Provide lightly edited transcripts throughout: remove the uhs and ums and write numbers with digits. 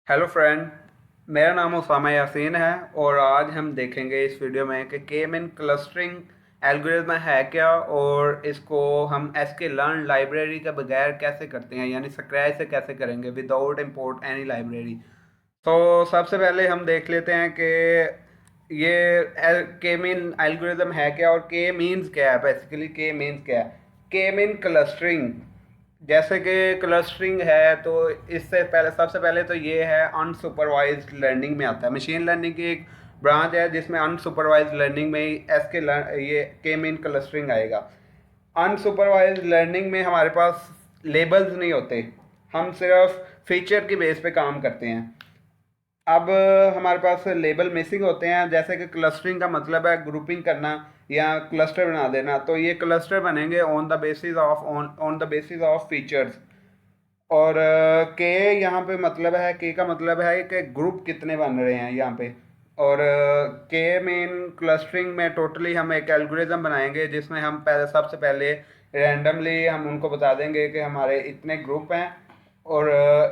Hello friend. मेरा नाम उसामा यासीन है और आज हम देखेंगे इस वीडियो में कि के मीन क्लस्टरिंग एल्गोरिथम है क्या और इसको हम एसके लर्न लाइब्रेरी के बगैर कैसे करते हैं, यानी स्क्रैच से कैसे करेंगे विदाउट इंपोर्ट एनी लाइब्रेरी। तो सबसे पहले हम देख लेते हैं कि ये के मीन एल्गोरिथम है क्या और के मीन्स क्या है। बेसिकली के मीन्स क्या है? के मीन क्लस्टरिंग। जैसे कि क्लस्टरिंग है तो इससे पहले सबसे पहले तो ये है अनसुपरवाइज्ड लर्निंग में आता है। मशीन लर्निंग की एक ब्रांच है जिसमें अनसुपरवाइज्ड लर्निंग में ही ये के मीन क्लस्टरिंग आएगा। अनसुपरवाइज्ड लर्निंग में हमारे पास लेबल्स नहीं होते, हम सिर्फ फीचर की बेस पे काम करते हैं। अब हमारे पास लेबल मिसिंग होते हैं। जैसे कि क्लस्टरिंग का मतलब है ग्रुपिंग करना या क्लस्टर बना देना, तो ये क्लस्टर बनेंगे on the basis of features. और के यहाँ पे मतलब है, के का मतलब है कि ग्रुप कितने बन रहे हैं यहाँ पे। और के मेन क्लस्टरिंग में टोटली हम एक एल्गोरिथम बनाएंगे जिसमें हम पहले सबसे पहले रैंडमली हम उनको बता देंगे कि हमारे इतने ग्रुप हैं। और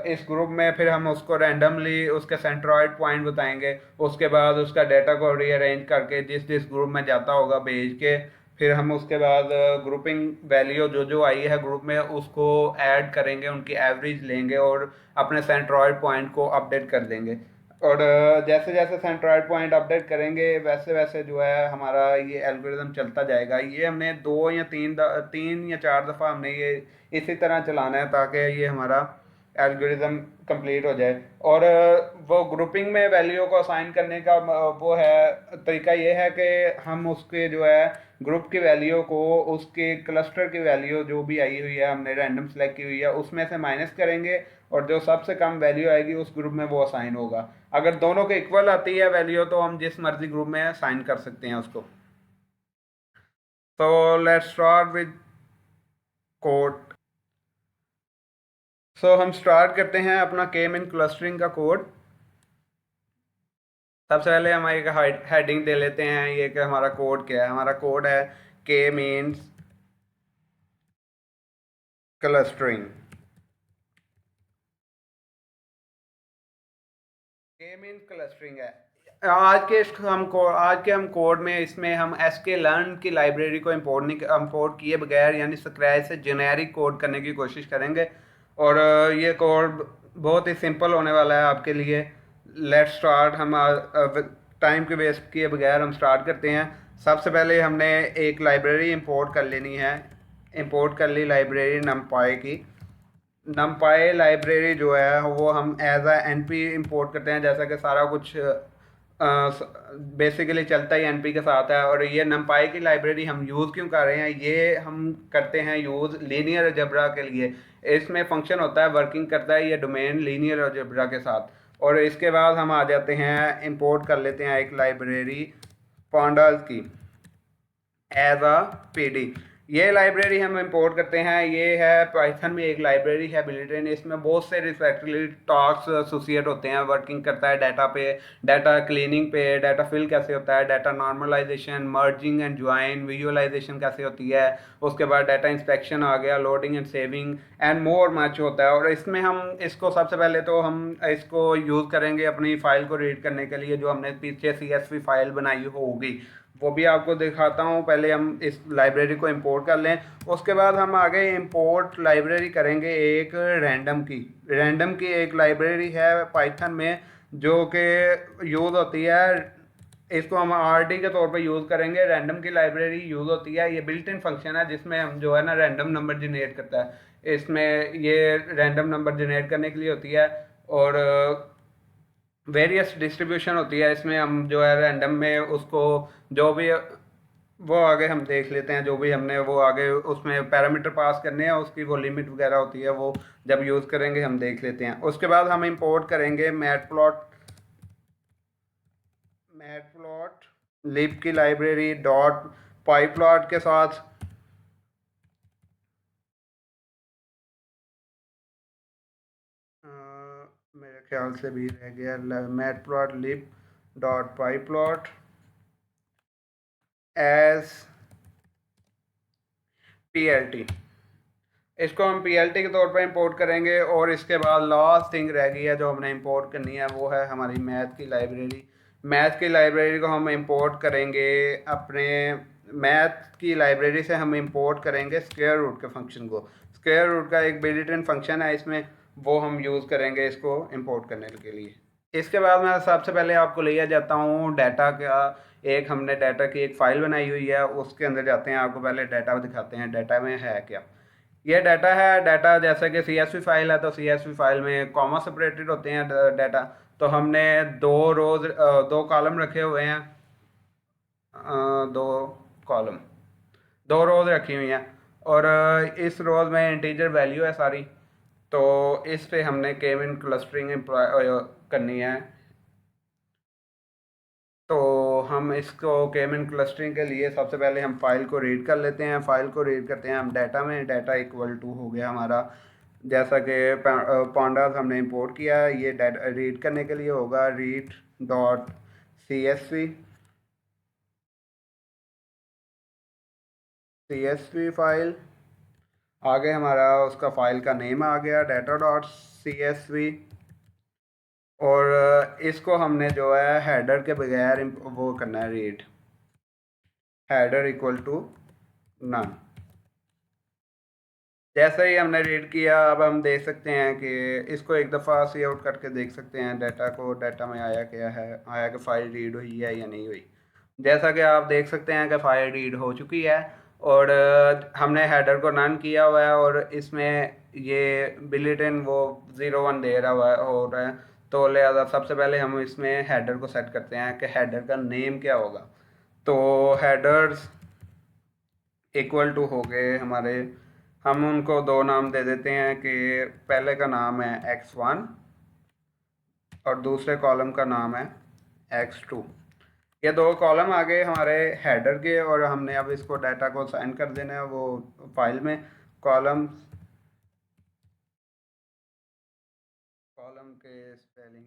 इस ग्रुप में फिर हम उसको रैंडमली उसके सेंट्रॉइड पॉइंट बताएंगे। उसके बाद उसका डाटा को रीअरेंज करके जिस जिस ग्रुप में जाता होगा भेज के, फिर हम उसके बाद ग्रुपिंग वैल्यू जो जो आई है ग्रुप में उसको ऐड करेंगे, उनकी एवरेज लेंगे और अपने सेंट्रॉइड पॉइंट को अपडेट कर देंगे। और जैसे जैसे सेंट्रॉइड पॉइंट अपडेट करेंगे वैसे वैसे जो है हमारा ये एल्गोरिदम चलता जाएगा। ये हमने दो या तीन या चार दफ़ा हमने ये इसी तरह चलाना है ताकि ये हमारा एल्गोरिदम कंप्लीट हो जाए। और वो ग्रुपिंग में वैल्यू को असाइन करने का वो है तरीका ये है कि हम उसके जो है ग्रुप की वैल्यू को उसके क्लस्टर की वैल्यू जो भी आई हुई है हमने रैंडम सेलेक्ट की हुई है उसमें से माइनस करेंगे और जो सबसे कम वैल्यू आएगी उस ग्रुप में वो असाइन होगा। अगर दोनों के इक्वल आती है वैल्यू तो हम जिस मर्जी ग्रुप में असाइन कर सकते हैं उसको। तो लेट्स स्टार्ट विद कोड। सो हम स्टार्ट करते हैं अपना के मीन क्लस्टरिंग का कोड। सबसे पहले हम एक हेडिंग दे लेते हैं ये कि हमारा कोड क्या है। हमारा कोड है के मीन्स क्लस्टरिंग। के मीन्स क्लस्टरिंग है। आज के हम कोड में इसमें हम एस के लर्न की लाइब्रेरी को इंपोर्ट किए बगैर यानी स्क्रैच से जेनेरिक कोड करने की कोशिश करेंगे। और ये कोड बहुत ही सिंपल होने वाला है आपके लिए। Let's start. हम टाइम के वेस्ट किए बगैर हम स्टार्ट करते हैं। सबसे पहले हमने एक लाइब्रेरी इंपोर्ट कर लेनी है। इंपोर्ट कर ली लाइब्रेरी नमपाई की। नमपाई लाइब्रेरी जो है वो हम as a N P import करते हैं, जैसा कि सारा कुछ बेसिकली चलता ही एन पी के साथ है। और ये नमपाई की लाइब्रेरी हम यूज़ क्यों कर रहे हैं, ये हम करते हैं यूज़ लीनियर अलजेब्रा के लिए। इसमें फंक्शन होता है, वर्किंग करता है ये डोमेन लीनियर अलजेब्रा के साथ। और इसके बाद हम आ जाते हैं इंपोर्ट कर लेते हैं एक लाइब्रेरी पांडास की एज अ पीडी। ये लाइब्रेरी हम इंपोर्ट करते हैं। ये है पाइथन में एक लाइब्रेरी है बिल्ट इन। इसमें बहुत से रिफ्रैक्टरी टॉक्स एसोसिएट होते हैं, वर्किंग करता है डाटा पे, डाटा क्लीनिंग पे, डाटा फिल कैसे होता है, data normalisation, merging and join, visualisation कैसे होती है, उसके बाद डाटा इंस्पेक्शन आ गया, loading and saving and more much होता है। और इसमें हम इसको सबसे पहले तो हम इसको यूज़ करेंगे अपनी फाइल को रीड करने के लिए जो हमने पीछे CSV फाइल बनाई होगी, वो भी आपको दिखाता हूँ। पहले हम इस लाइब्रेरी को इंपोर्ट कर लें। उसके बाद हम आगे इंपोर्ट लाइब्रेरी करेंगे एक रैंडम की एक लाइब्रेरी है पाइथन में जो कि यूज़ होती है। इसको हम RD के तौर पे यूज़ करेंगे। रैंडम की लाइब्रेरी यूज़ होती है, ये बिल्ट इन फंक्शन है जिसमें हम जो है ना रैंडम नंबर जनरेट करता है। इसमें ये रैंडम नंबर जनरेट करने के लिए होती है। और वेरियस डिस्ट्रीब्यूशन होती है इसमें। हम जो है रैंडम में उसको जो भी वो आगे हम देख लेते हैं, जो भी हमने वो आगे उसमें पैरामीटर पास करने हैं उसकी वो लिमिट वगैरह होती है, वो जब यूज़ करेंगे हम देख लेते हैं। उसके बाद हम इंपोर्ट करेंगे मैटप्लॉट लिब की लाइब्रेरी डॉट पाईप्लॉट के साथ। अ, मेरे ख्याल से भी रह गया मैटप्लॉट लिब डॉट पाईप्लॉट एज PLT। इसको हम पीएलटी के तौर पर इंपोर्ट करेंगे। और इसके बाद लास्ट थिंग रह गई है जो हमने इंपोर्ट करनी है, वो है हमारी मैथ की लाइब्रेरी। मैथ की लाइब्रेरी को हम इंपोर्ट करेंगे अपने मैथ की लाइब्रेरी से हम इंपोर्ट करेंगे स्क्वायर रूट के फंक्शन को। स्क्वायर रूट का एक बिल्ट इन फंक्शन है इसमें, वो हम यूज़ करेंगे इसको इंपोर्ट करने के लिए। इसके बाद मैं सबसे पहले आपको ले जाता हूँ डाटा का। एक हमने डाटा की एक फ़ाइल बनाई हुई है, उसके अंदर जाते हैं। आपको पहले डाटा दिखाते हैं डाटा में है क्या। ये डाटा है। डाटा जैसे कि CSV फाइल है, तो CSV फाइल में कॉमा सेपरेटेड होते हैं डाटा। तो हमने दो कॉलम रखे हुए हैं, दो कॉलम, दो रोज रखी हुई हैं। और इस रोज में इंटीजर वैल्यू है सारी। तो इस पे हमने केमिन क्लस्टरिंग करनी है। तो हम इसको केमिन क्लस्टरिंग के लिए सबसे पहले हम फाइल को रीड कर लेते हैं। फाइल को रीड करते हैं हम डाटा में। डाटा इक्वल टू हो गया हमारा, जैसा कि पांडास हमने इंपोर्ट किया है, ये डाटा रीड करने के लिए होगा read dot C S V file. आगे हमारा उसका फाइल का नेम आ गया डाटा डॉट CSV। और इसको हमने जो है हेडर के बगैर वो करना है read, header equal to none. जैसे ही हमने रीड किया, अब हम देख सकते हैं कि इसको एक दफ़ा सी आउट करके देख सकते हैं डाटा को। डाटा में आया क्या है, आया कि फ़ाइल रीड हुई है या नहीं हुई। जैसा कि आप देख सकते हैं कि फ़ाइल रीड हो चुकी है। और हमने हेडर को नन किया हुआ है और इसमें ये बिल्ट-इन वो 01 दे रहा हुआ है हो रहा है। तो लिहाजा सबसे पहले हम इसमें हेडर को सेट करते हैं कि हेडर का नेम क्या होगा। तो हेडर्स इक्वल टू हो गए हमारे, हम उनको दो नाम दे देते हैं कि पहले का नाम है x1 और दूसरे कॉलम का नाम है x2। ये दो कॉलम आ गए हमारे हेडर के। और हमने अब इसको डाटा को साइन कर देना है वो फाइल में। कॉलम कॉलम के स्पेलिंग,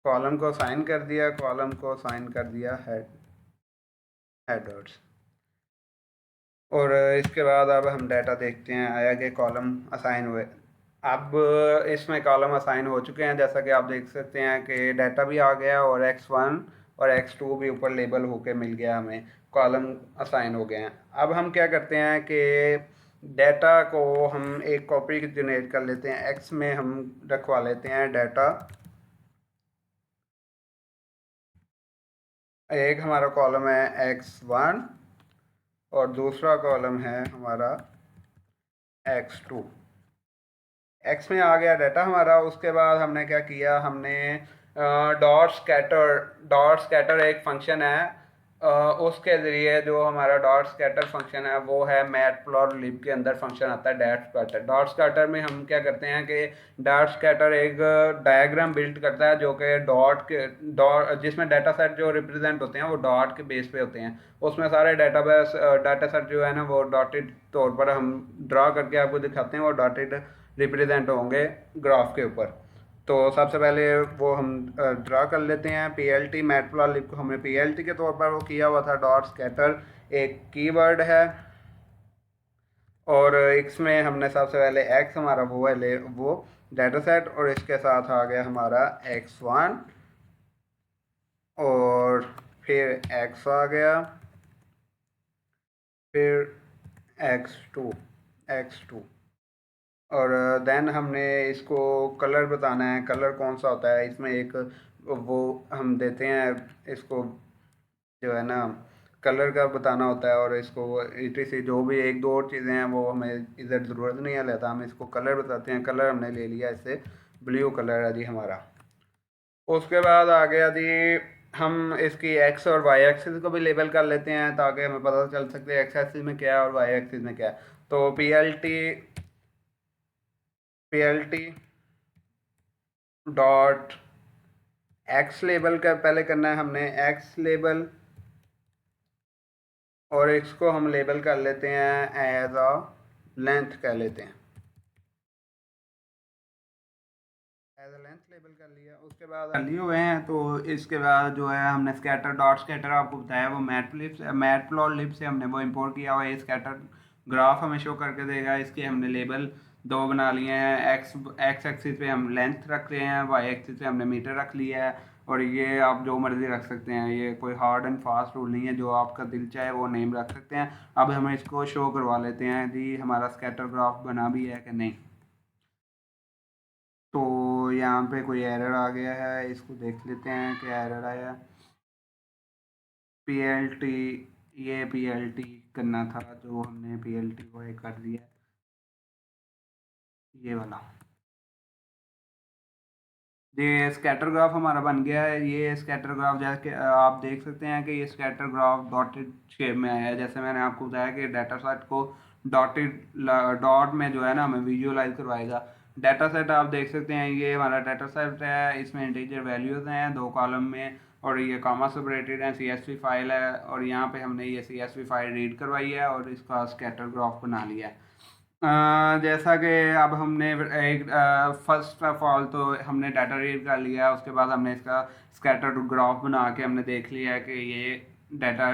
कॉलम को साइन कर दिया, कॉलम को साइन कर दिया हेडर्स। और इसके बाद अब हम डाटा देखते हैं आया कि कॉलम असाइन हुए। अब इसमें कॉलम असाइन हो चुके हैं, जैसा कि आप देख सकते हैं कि डाटा भी आ गया और x1 और x2 भी ऊपर लेबल होके मिल गया, हमें कॉलम असाइन हो गए हैं। अब हम क्या करते हैं कि डाटा को हम एक कॉपी जनरेट कर लेते हैं। x में हम रखवा लेते हैं डाटा, एक हमारा कॉलम है x1 और दूसरा कॉलम है हमारा x2। एक्स में आ गया डाटा हमारा। उसके बाद हमने क्या किया, हमने डॉट स्कैटर एक फंक्शन है, उसके ज़रिए जो हमारा डॉट स्कैटर फंक्शन है वो है मैटप्लॉटलिब के अंदर फंक्शन आता है डॉट स्कैटर। डॉट स्कैटर में हम क्या करते हैं कि डॉट स्कैटर एक डायग्राम बिल्ड करता है जो कि डॉट जिसमें डाटा सेट जो रिप्रेजेंट होते हैं वो डॉट के बेस पे होते हैं। उसमें सारे डाटा सेट जो है ना वो डॉटेड तौर पर हम ड्रा करके आपको दिखाते हैं, वो डॉटेड रिप्रेजेंट होंगे ग्राफ के ऊपर। तो सबसे पहले वो हम ड्रा कर लेते हैं। PLT मैटप्लॉटलिब को हमने PLT के तौर पर वो किया हुआ था। डॉट स्कैटर एक कीवर्ड है और इसमें हमने सबसे पहले x हमारा वो है वो डाटा सेट, और इसके साथ आ गया हमारा x1 और फिर x आ गया, फिर x2 और देन हमने इसको कलर बताना है। कलर कौन सा होता है इसमें, एक वो हम देते हैं इसको जो है ना कलर का बताना होता है। और इसको ETC जो भी एक दो और चीज़ें हैं वो हमें इधर ज़रूरत नहीं है लेता, हम इसको कलर बताते हैं। कलर हमने ले लिया, इससे ब्लू कलर है जी हमारा। उसके बाद आ गया जी, हम इसकी एक्स और वाई एक्सिस को भी लेबल कर लेते हैं ताकि हमें पता चल सकते हैं एक्स एक्सिस में क्या है और वाई एक्सिस में क्या है। तो P L T dot x label का पहले करना है हमने एक्स लेबल, और इसको हम लेबल कर लेते हैं एज अ लेंथ कह लेते हैं, एज अ लेंथ लेबल कर लिया। उसके बाद कर लिए हुए हैं। तो इसके बाद जो है हमने स्कैटर डॉट स्कैटर आपको बताया वो मैटप्लॉटलिब से हमने वो इंपोर्ट किया हुआ है। स्कैटर ग्राफ हमें शो करके देगा। इसके हमने लेबल दो बना लिए हैं। एक्स एक्सिस पे हम लेंथ रख रहे हैं, वाई एक्सिस पे हमने मीटर रख लिया है। और ये आप जो मर्ज़ी रख सकते हैं, ये कोई हार्ड एंड फास्ट रूल नहीं है, जो आपका दिल चाहे वो नेम रख सकते हैं। अब हम इसको शो करवा लेते हैं जी हमारा स्कैटर ग्राफ बना भी है कि नहीं। तो यहाँ पे कोई एरर आ गया है, इसको देख लेते हैं क्या एरर आया। PLT, ये PLT करना था, जो हमने PLT को एक कर दिया, ये वाला। ये स्कैटर ग्राफ हमारा बन गया है। ये स्कैटर ग्राफ जैसे आप देख सकते हैं कि ये स्कैटर ग्राफ डॉटेड शेप में आया है। जैसे मैंने आपको बताया कि डाटा सेट को डॉटेड डॉट में जो है ना हमें विजुअलाइज करवाएगा। डाटा सेट आप देख सकते हैं, ये हमारा डाटा सेट है, इसमें इंटीजर वैल्यूज़ हैं दो कॉलम में, और ये कॉमा सेपरेटेड है, CSV फाइल है, और यहाँ पे हमने ये CSV फाइल रीड करवाई है और इसका स्कैटर ग्राफ बना लिया है। जैसा कि अब हमने एक फर्स्ट ऑफ ऑल तो हमने डाटा रीड कर लिया, उसके बाद हमने इसका स्कैटर ग्राफ बना के हमने देख लिया है कि ये डाटा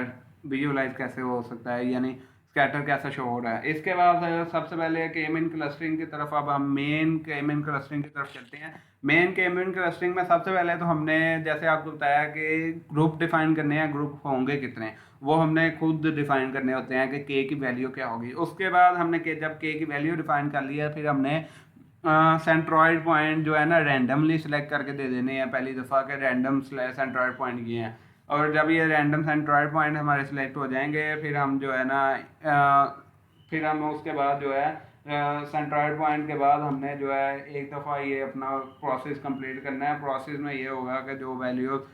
विजुअलाइज कैसे हो सकता है, यानी स्कैटर कैसे शो हो रहा है। इसके बाद सबसे पहले के मीन क्लस्टरिंग की तरफ, अब हम मेन के मीन क्लस्टरिंग की तरफ चलते हैं। मेन के मीन क्लस्टरिंग में सबसे पहले तो हमने जैसे आपको बताया कि ग्रुप डिफाइन करने हैं, ग्रुप होंगे कितने वो हमने खुद डिफाइन करने होते हैं कि के की वैल्यू क्या होगी। उसके बाद हमने जब के की वैल्यू डिफाइन कर लिया, फिर हमने सेंट्रॉइड पॉइंट जो है ना रैंडमली सिलेक्ट करके दे देने हैं पहली दफ़ा के रैंडम सेंट्रॉइड पॉइंट ये हैं। और जब ये रैंडम सेंट्रॉइड पॉइंट हमारे सिलेक्ट हो जाएंगे, फिर हम जो है ना फिर हम उसके बाद जो है सेंट्रॉइड पॉइंट के बाद हमने जो है एक दफ़ा ये अपना प्रोसेस कंप्लीट करना है। प्रोसेस में ये होगा कि जो वैल्यू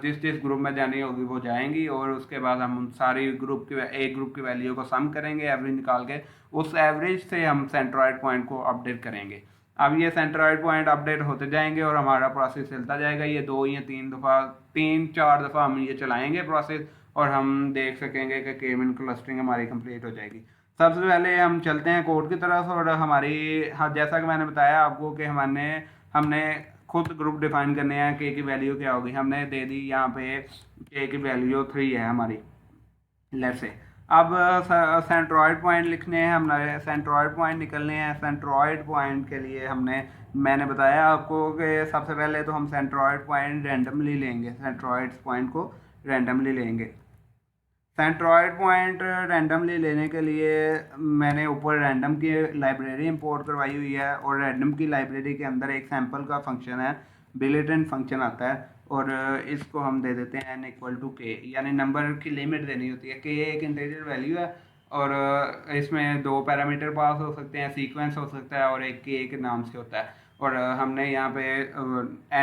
जिस जिस ग्रुप में जानी होगी वो जाएंगी, और उसके बाद हम सारी ग्रुप की एक ग्रुप की वैल्यू को सम करेंगे, एवरेज निकाल के उस एवरेज से हम सेंट्रॉइड पॉइंट को अपडेट करेंगे। अब ये सेंट्रॉइड पॉइंट अपडेट होते जाएंगे और हमारा प्रोसेस चलता जाएगा। ये दो या तीन दफ़ा, तीन चार दफ़ा हम ये चलाएंगे प्रोसेस, और हम देख सकेंगे कि के मीन क्लस्टरिंग हमारी कंप्लीट हो जाएगी। सबसे पहले हम चलते हैं कोड की तरफ, और हमारी हाँ जैसा कि मैंने बताया आपको कि हमने हमने खुद ग्रुप डिफाइन करने हैं। के की वैल्यू क्या होगी, हमने दे दी यहाँ पे के की वैल्यू 3 है हमारी, लेट्स से। अब सेंट्रॉइड पॉइंट लिखने हैं, हमारे सेंट्रॉइड पॉइंट निकलने हैं। सेंट्रॉइड पॉइंट के लिए मैंने बताया आपको कि सबसे पहले तो हम सेंट्रॉइड पॉइंट रैंडमली लेंगे, सेंट्रॉइड पॉइंट को रैंडमली लेंगे। सेंट्रॉइड पॉइंट रैंडमली लेने के लिए मैंने ऊपर रैंडम की लाइब्रेरी इंपोर्ट करवाई हुई है, और रैंडम की लाइब्रेरी के अंदर एक सैम्पल का फंक्शन है, बिल्ट-इन फंक्शन आता है, और इसको हम दे देते हैं n इक्वल टू के, यानी नंबर की लिमिट देनी होती है। के एक इंटीजर वैल्यू है, और इसमें दो पैरामीटर पास हो सकते हैं, सीक्वेंस हो सकता है, और एक के के नाम से होता है। और हमने यहाँ पे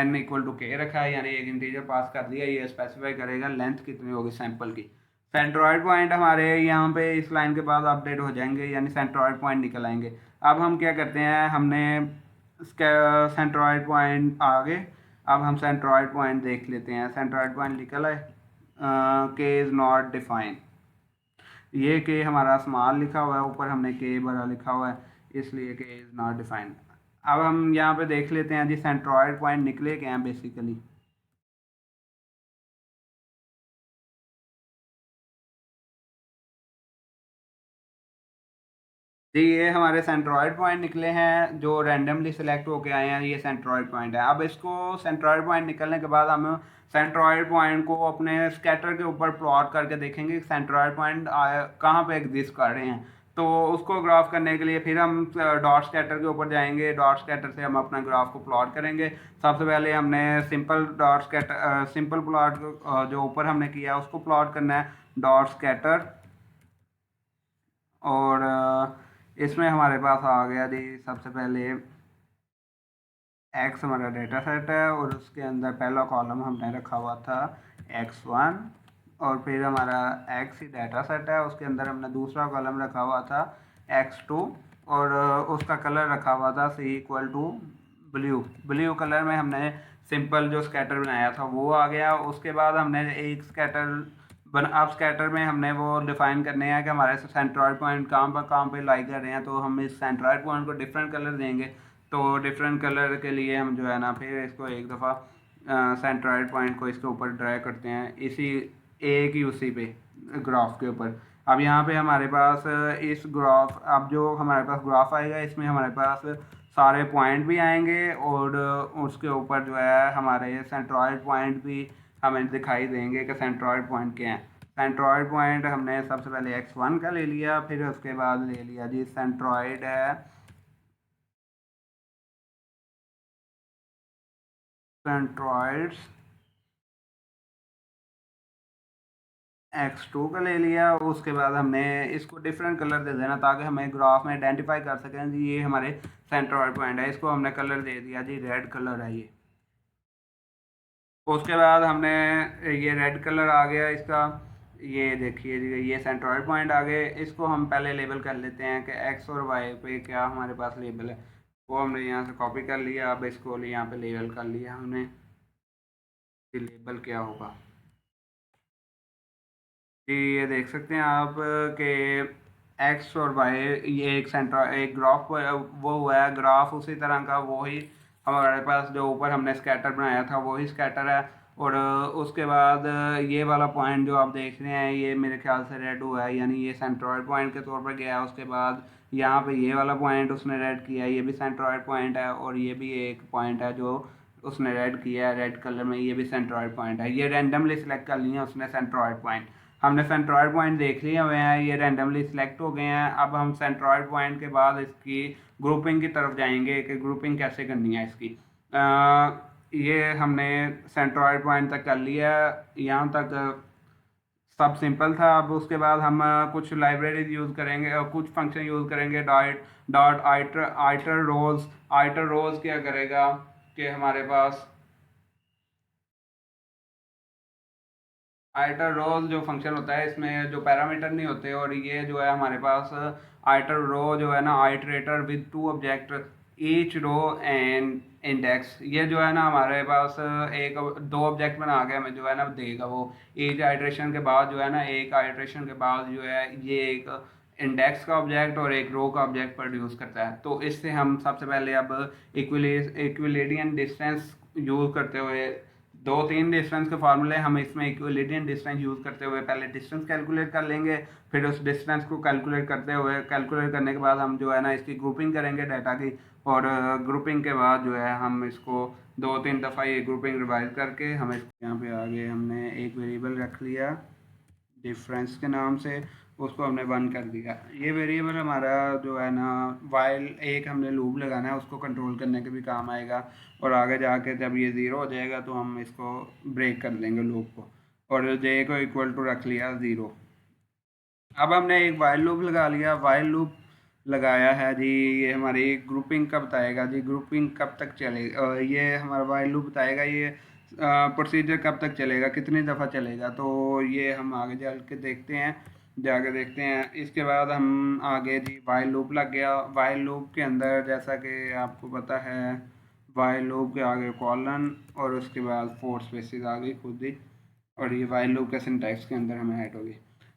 n इक्वल टू के रखा है, यानी एक इंटीजर पास कर दिया, ये स्पेसिफाई करेगा लेंथ कितनी होगी सैंपल की। सेंट्रॉइड पॉइंट हमारे यहाँ पे इस लाइन के बाद अपडेट हो जाएंगे, यानी सेंट्रॉइड पॉइंट निकल आएंगे। अब हम क्या करते हैं, हमने सेंट्रॉइड पॉइंट आ गए, अब हम सेंट्रॉइड पॉइंट देख लेते हैं। सेंट्रॉइड पॉइंट निकल है, के इज़ नॉट डिफाइन, ये के हमारा स्मॉल लिखा हुआ है, ऊपर हमने के बड़ा लिखा हुआ है, इसलिए के इज़ नॉट डिफाइन। अब हम यहाँ पे देख लेते हैं जी सेंट्रॉइड पॉइंट निकले क्या हैं बेसिकली। जी ये हमारे सेंट्रॉइड पॉइंट निकले हैं जो रैंडमली सिलेक्ट होके आए हैं, ये सेंट्रॉइड पॉइंट है। अब इसको सेंट्रॉइड पॉइंट निकलने के बाद हम सेंट्रॉइड पॉइंट को अपने स्कैटर के ऊपर प्लॉट करके देखेंगे कि सेंट्रॉइड पॉइंट कहाँ पे एग्जिस्ट कर रहे हैं। तो उसको ग्राफ करने के लिए फिर हम डॉट स्कैटर के ऊपर जाएंगे, डॉट स्कैटर से हम अपना ग्राफ को प्लॉट करेंगे। सबसे पहले हमने simple dot scatter simple plot जो ऊपर हमने किया उसको प्लॉट करना है, डॉट स्कैटर। और इसमें हमारे पास आ गया जी सबसे पहले एक्स हमारा डेटा सेट है, और उसके अंदर पहला कॉलम हमने रखा हुआ था x1, और फिर हमारा एक्स ही डाटा सेट है, उसके अंदर हमने दूसरा कॉलम रखा हुआ था x2, और उसका कलर रखा हुआ था c equal to blue. Blue colour में हमने सिंपल जो स्कैटर बनाया था वो आ गया। उसके बाद हमने एक अब स्कैटर में हमने वो डिफाइन करने हैं कि हमारे सेंट्रॉइड पॉइंट कहाँ पे लाई कर रहे हैं, तो हम इस सेंट्रॉइड पॉइंट को डिफरेंट कलर देंगे। तो डिफरेंट कलर के लिए हम जो है ना फिर इसको एक दफ़ा सेंट्रॉइड पॉइंट को इसके ऊपर ड्रा करते हैं, इसी एक ही उसी पे ग्राफ के ऊपर। अब यहाँ पे हमारे पास इस ग्राफ, अब जो हमारे पास ग्राफ आएगा इसमें हमारे पास सारे पॉइंट भी आएंगे और उसके ऊपर जो है हमारे सेंट्रॉइड पॉइंट भी हमें दिखाई देंगे कि सेंट्रॉइड पॉइंट क्या है। सेंट्रॉइड पॉइंट हमने सबसे पहले x1 का ले लिया, फिर उसके बाद ले लिया जी सेंट्रॉइड है सेंट्रॉइड्स x2 का ले लिया। उसके बाद हमने इसको डिफरेंट कलर दे देना ताकि हमें ग्राफ में आइडेंटिफाई कर सकें जी ये हमारे सेंट्रॉइड पॉइंट है। इसको हमने कलर दे दिया जी रेड कलर है ये। उसके बाद हमने ये रेड कलर आ गया इसका, ये देखिए जी ये सेंट्रॉइड पॉइंट आ गए। इसको हम पहले लेबल कर लेते हैं कि एक्स और वाई पे क्या हमारे पास लेबल है, वो हमने यहाँ से कॉपी कर लिया। अब इसको यहाँ पे लेबल कर लिया हमने, ये लेबल क्या होगा जी ये देख सकते हैं आप कि एक्स और वाई ये एक सेंटर एक ग्राफ वो हुआ है, ग्राफ उसी तरह का वही हमारे पास जो ऊपर हमने स्कैटर बनाया था वही स्कैटर है। और उसके बाद ये वाला पॉइंट जो आप देख रहे हैं ये मेरे ख्याल से रेड हुआ है, यानी ये सेंट्रॉइड पॉइंट के तौर पर गया है। उसके बाद यहाँ पे ये वाला पॉइंट उसने रेड किया है, ये भी सेंट्रॉइड पॉइंट है। और ये भी एक पॉइंट है जो उसने रेड किया है रेड कलर में, ये भी सेंट्रॉइड पॉइंट है। ये रैंडमली सिलेक्ट कर लिया उसने सेंट्रॉइड पॉइंट। हमने सेंट्रॉइड पॉइंट देख लिए हुए हैं, ये रैंडमली सिलेक्ट हो गए हैं। अब हम सेंट्रॉइड पॉइंट के बाद इसकी ग्रुपिंग की तरफ जाएंगे कि ग्रुपिंग कैसे करनी है इसकी। ये हमने सेंट्रॉइड पॉइंट तक कर लिया, यहाँ तक सब सिंपल था। अब उसके बाद हम कुछ लाइब्रेरीज यूज़ करेंगे और कुछ फंक्शन यूज़ करेंगे। डॉट आइटर रोज। आइटर रोज क्या करेगा कि हमारे पास आइटर रोज जो फंक्शन होता है इसमें जो पैरामीटर नहीं होते, और ये जो है हमारे पास आइटर रो जो है ना iterator with to object each row and index, ये जो है ना हमारे पास एक दो ऑब्जेक्ट बना के हमें जो है ना देगा वो। ईच आइटरेशन के बाद जो है ना एक आइटरेशन के बाद जो है ये एक इंडेक्स का ऑब्जेक्ट और एक रो का ऑब्जेक्ट प्रोड्यूस करता है। तो इससे हम सबसे पहले अब इक्विलिडियन डिस्टेंस यूज़ करते हुए दो तीन डिस्टेंस के फार्मूले हम इसमें इक्विलिडियन डिस्टेंस यूज़ करते हुए पहले डिस्टेंस कैलकुलेट कर लेंगे। फिर उस डिस्टेंस को कैलकुलेट करने के बाद हम जो है ना इसकी ग्रुपिंग करेंगे डाटा की। और ग्रुपिंग के बाद जो है हम इसको दो तीन दफ़ा ये ग्रुपिंग रिवाइज करके हम यहाँ पे आगे हमने एक वेरिएबल रख लिया डिफरेंस के नाम से, उसको हमने बंद कर दिया। ये वेरिएबल हमारा जो है ना वाइल एक हमने लूप लगाना है उसको कंट्रोल करने के भी काम आएगा। और आगे जाके जब ये ज़ीरो हो जाएगा तो हम इसको ब्रेक कर देंगे लूप को। और जे को इक्वल टू रख लिया ज़ीरो। अब हमने एक वाइल लूप लगा लिया, वाइल लूप लगाया है जी। ये हमारी ग्रुपिंग का बताएगा जी, ग्रुपिंग कब तक चलेगा, ये हमारा वाइल लूप बताएगा ये प्रोसीजर कब तक चलेगा, कितनी दफ़ा चलेगा। तो ये हम आगे जाके देखते हैं, जाके देखते हैं। इसके बाद हम आगे जी वाइल लूप लग गया। वाइल लूप के अंदर जैसा कि आपको पता है वाइल लूप के आगे कॉलन और उसके बाद फोर स्पेसिस आ गई खुद ही, और ये वाइल लूप के सिंटैक्स के अंदर हमें ऐड होगी।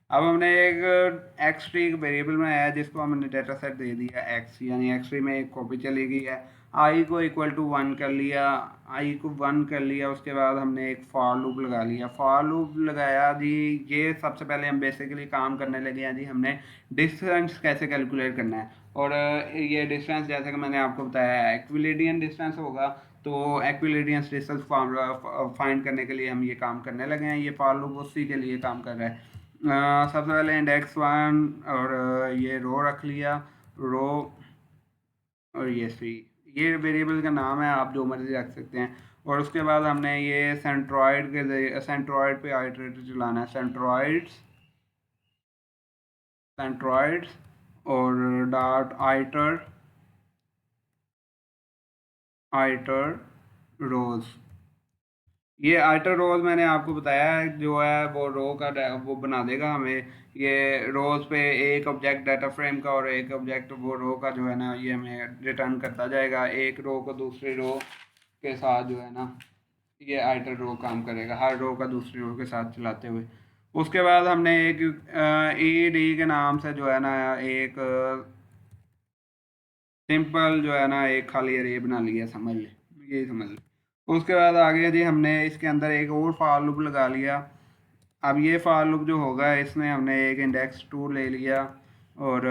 अब हमने एक एक्स ट्री वेरिएबल में आया जिसको हमने डेटा सेट दे दिया एक्स, यानी एक्स ट्री में एक कॉपी चली गई है। आई को इक्वल टू वन कर लिया, आई को वन कर लिया। उसके बाद हमने एक फॉर लूप लगा लिया, फॉर लूप लगाया जी। ये सबसे पहले हम बेसिकली काम करने लगे हैं जी, हमने डिस्टेंस कैसे कैलकुलेट करना है। और ये डिस्टेंस जैसे कि मैंने आपको बताया है एक्विलिडियन डिस्टेंस होगा, तो एक्विलिडियन डिस्टेंस फाइंड करने के लिए हम ये काम करने लगे हैं। ये फॉर लूप उसी के लिए काम कर रहा है। सबसे पहले इंडेक्स वन और ये रो रख लिया, रो और ये सी, ये वेरिएबल का नाम है, आप जो मर्जी रख सकते हैं। और उसके बाद हमने ये सेंट्रॉइड के जरिए सेंट्रॉइड पे आइटरेटर चलाना है, सेंट्रॉइड्स और डॉट आइटर आइटर रोज। ये आइटर रोज मैंने आपको बताया है जो है वो रो का वो बना देगा हमें। ये रोज पे एक ऑब्जेक्ट डाटा फ्रेम का और एक ऑब्जेक्ट वो रो का जो है ना ये हमें रिटर्न करता जाएगा, एक रो को दूसरी रो के साथ जो है ना ये आइटर रो काम करेगा, हर रो का दूसरी रो के साथ चलाते हुए। उसके बाद हमने एक ई डी के नाम से जो है ना एक सिंपल जो है ना एक खाली अरे बना लिया, समझ ले, यही समझ ले। उसके बाद आगे जी हमने इसके अंदर एक और फॉर लूप लगा लिया। अब ये फॉर लूप जो होगा इसमें हमने एक इंडेक्स 2 ले लिया और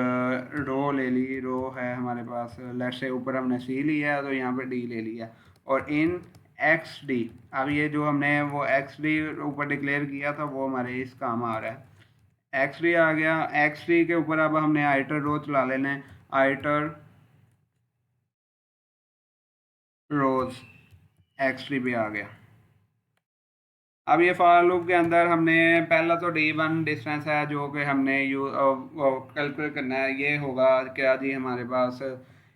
रो ले ली, रो है हमारे पास, लेट्स से ऊपर हमने सी लिया तो यहाँ पे डी ले लिया और इन एक्स डी। अब ये जो हमने वो एक्स डी ऊपर डिक्लेयर किया था वो हमारे इस काम आ रहा है। एक्स डी आ गया। एक्स डी के ऊपर अब हमने आइटर रो चला लेना है, आइटर रोज एक्स डी भी आ गया। अब ये फॉर लूप के अंदर हमने पहला तो D1 डिस्टेंस है जो कि हमने कैलकुलेट करना है। ये होगा क्या जी, हमारे पास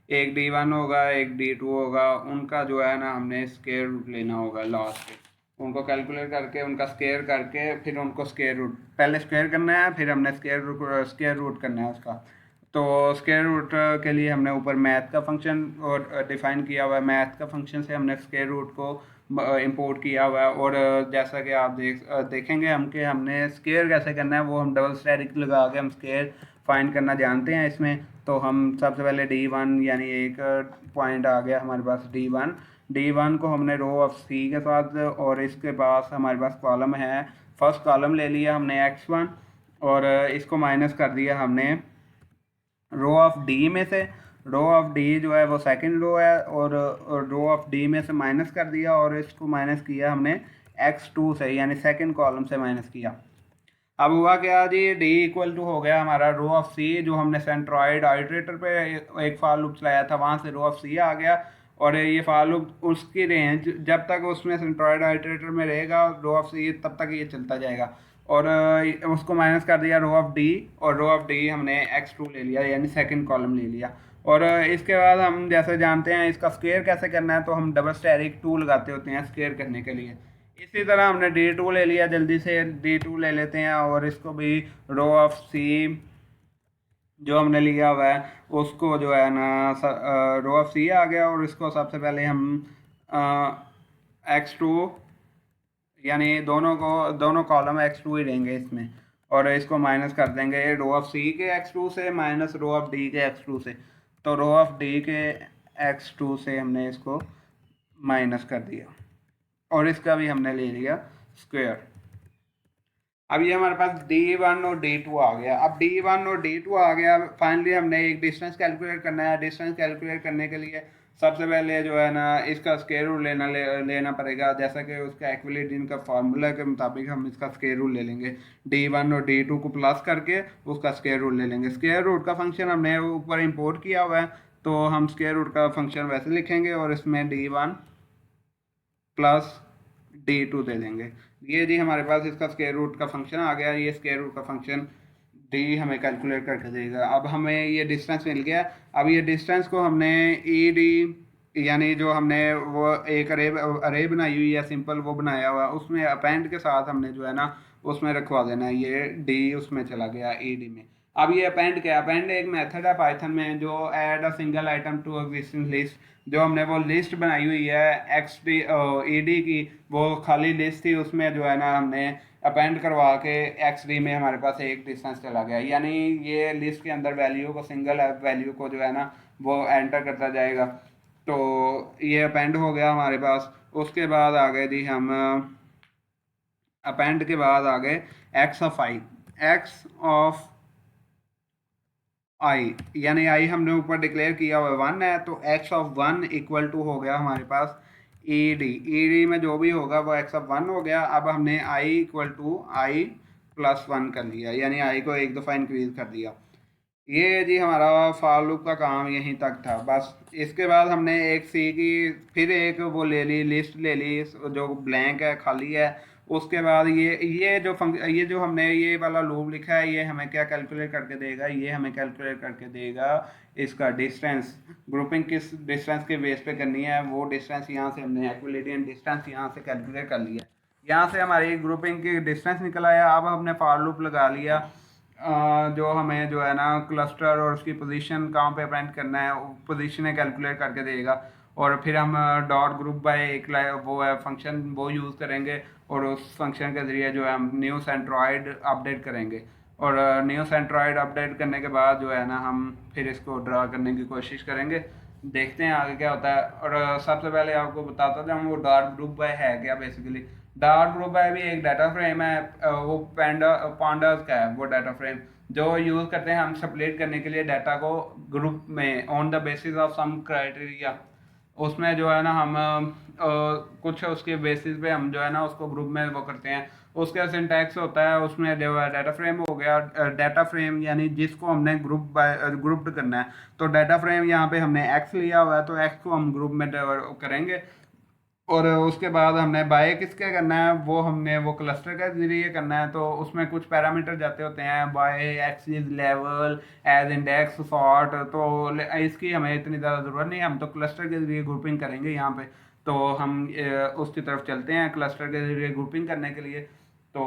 एक D1 होगा, एक D2 होगा, उनका जो है ना हमने स्क्वायर रूट लेना होगा लास्ट पे। उनको कैलकुलेट करके उनका स्क्वायर करके फिर उनको स्क्वायर रूट, पहले स्क्वायर करना है फिर हमने स्क्वायर रूट करना है उसका। तो स्क्वायर रूट के लिए हमने ऊपर मैथ का फंक्शन और डिफाइन किया हुआ है। मैथ का फंक्शन से हमने स्क्वायर रूट को इंपोर्ट किया हुआ है। और जैसा कि आप देखेंगे हम कि हमने स्क्वायर कैसे करना है वो हम डबल स्टैटिक लगा के हम स्क्वायर फाइंड करना जानते हैं इसमें। तो हम सबसे पहले D1 यानी एक पॉइंट आ गया हमारे पास D1। D1 को हमने रो ऑफ सी के साथ और इसके पास हमारे पास कॉलम है, फर्स्ट कॉलम ले लिया हमने x1 और इसको माइनस कर दिया हमने रो ऑफ डी में से। रो ऑफ डी जो है वो सेकंड रो है और रो ऑफ डी में से माइनस कर दिया और इसको माइनस किया हमने x2 से यानी सेकंड कॉलम से माइनस किया। अब हुआ क्या जी, डी इक्वल टू हो गया हमारा रो ऑफ सी जो हमने सेंट्रॉइड आइटरेटर पे एक फॉर लूप चलाया था वहाँ से रो ऑफ सी आ गया। और ये फॉर लूप उसकी रेंज जब तक उसमें सेंट्रॉइड आइटरेटर में रहेगा रो ऑफ सी तब तक ये चलता जाएगा। और उसको माइनस कर दिया रो ऑफ डी और रो ऑफ डी हमने x2 ले लिया यानी सेकंड कॉलम ले लिया। और इसके बाद हम जैसे जानते हैं इसका स्क्वायर कैसे करना है तो हम डबल स्टेरिक 2 लगाते होते हैं स्क्वायर करने के लिए। इसी तरह हमने D2 ले लिया, जल्दी से D2 ले लेते हैं और इसको भी रो ऑफ सी जो हमने लिया हुआ है उसको जो है ना रो ऑफ सी आ गया और इसको सबसे पहले हम x2 यानी दोनों कॉलम x2 ही रहेंगे इसमें और इसको माइनस कर देंगे रो ऑफ सी के x2 से माइनस रो ऑफ डी के x2 से। तो रो ऑफ डी के x2 से हमने इसको माइनस कर दिया और इसका भी हमने ले लिया स्क्वायर। अब ये हमारे पास D1 और D2 आ गया। अब D1 और D2 आ गया, फाइनली हमने एक डिस्टेंस कैलकुलेट करना है। डिस्टेंस कैलकुलेट करने के लिए सबसे पहले जो है ना इसका स्क्वायर रूट लेना पड़ेगा। जैसा कि उसका एक्विलिडियन का फार्मूला के मुताबिक हम इसका स्क्वायर रूट ले लेंगे। D1 और D2 को प्लस करके उसका स्क्वायर रूट ले लेंगे। स्क्वायर रूट का फंक्शन हमने ऊपर इंपोर्ट किया हुआ है तो हम स्क्वायर रूट का फंक्शन वैसे लिखेंगे और इसमें D1 प्लस D2 दे देंगे। ये जी हमारे पास इसका स्क्वायर रूट का फंक्शन आ गया। ये स्क्वायर रूट का फंक्शन डी हमें कैलकुलेट करके देगा। अब हमें ये डिस्टेंस मिल गया। अब ये डिस्टेंस को हमने ई डी यानी जो हमने वो एक अरे बनाई हुई है सिंपल वो बनाया हुआ उसमें अपेंड के साथ हमने जो है ना उसमें रखवा देना है। ये डी उसमें चला गया ई डी में। अब ये अपेंड क्या, अपेंड एक मेथड है पाइथन में जो add a single item to existing list. जो हमने वो लिस्ट बनाई हुई है एक्स डी ई डी की, वो खाली लिस्ट थी, उसमें जो है ना हमने अपेंड करवा के एक्स डी में हमारे पास एक डिस्टेंस चला गया। यानी ये लिस्ट के अंदर वैल्यू को सिंगल वैल्यू को जो है ना वो एंटर करता जाएगा। तो ये अपेंड हो गया हमारे पास। उसके बाद आ गए जी हम अपेंड के बाद आ गए x of i. X of i यानी आई हमने ऊपर डिक्लेयर किया हुआ 1 है तो एक्स ऑफ 1 इक्वल टू हो गया हमारे पास ई डी में जो भी होगा वो एक्स ऑफ 1 हो गया। अब हमने I equal to I plus 1 कर लिया यानी आई को एक दफ़ा इंक्रीज कर दिया। ये जी हमारा फॉर लूप का काम यहीं तक था बस। इसके बाद हमने एक सी की फिर एक वो ले ली, लिस्ट ले ली जो ब्लैंक है, खाली है। उसके बाद ये जो हमने ये वाला लूप लिखा है ये हमें क्या कैलकुलेट करके देगा, ये हमें कैलकुलेट करके देगा इसका डिस्टेंस। ग्रुपिंग किस डिस्टेंस के बेस पे करनी है वो डिस्टेंस यहाँ से हमने एक्विलिडियन डिस्टेंस यहाँ से कैलकुलेट कर लिया। यहाँ से हमारी ग्रुपिंग की डिस्टेंस निकल आया। अब हमने फॉर लूप लगा लिया जो हमें जो है ना क्लस्टर और उसकी पोजीशन कहाँ पे अपेंड करना है पोजीशनें कैलकुलेट करके देगा। और फिर हम डॉट ग्रुप बाय एक वो है फंक्शन वो यूज़ करेंगे और उस फंक्शन के ज़रिए जो है हम न्यू सेंट्रॉइड अपडेट करेंगे। और न्यू सेंट्रॉइड अपडेट करने के बाद जो है ना हम फिर इसको ड्रा करने की कोशिश करेंगे, देखते हैं आगे क्या होता है। और सबसे पहले आपको बताता था वो डॉट ग्रुप बाय है क्या। बेसिकली डार्ट ग्रुप है भी एक डाटा फ्रेम है, वो पांडास का है वो डाटा फ्रेम जो यूज़ करते हैं हम स्प्लिट करने के लिए डाटा को ग्रुप में on the basis of some criteria. उसमें जो है ना हम कुछ उसके बेसिस पे हम जो है ना उसको ग्रुप में वो करते हैं। उसका सिंटैक्स होता है उसमें जो है डाटा फ्रेम हो गया, डाटा फ्रेम यानी जिसको हमने ग्रुप्ड करना है। तो डाटा फ्रेम यहाँ पे हमने एक्स लिया हुआ है तो एक्स को हम ग्रुप में करेंगे। और उसके बाद हमने बाय किसके करना है, वो हमने वो क्लस्टर के जरिए करना है। तो उसमें कुछ पैरामीटर जाते होते हैं, by axis level as index sort. तो इसकी हमें इतनी ज़्यादा ज़रूरत नहीं है, हम तो क्लस्टर के जरिए ग्रुपिंग करेंगे यहाँ पे। तो हम उसकी तरफ चलते हैं क्लस्टर के जरिए ग्रुपिंग करने के लिए। तो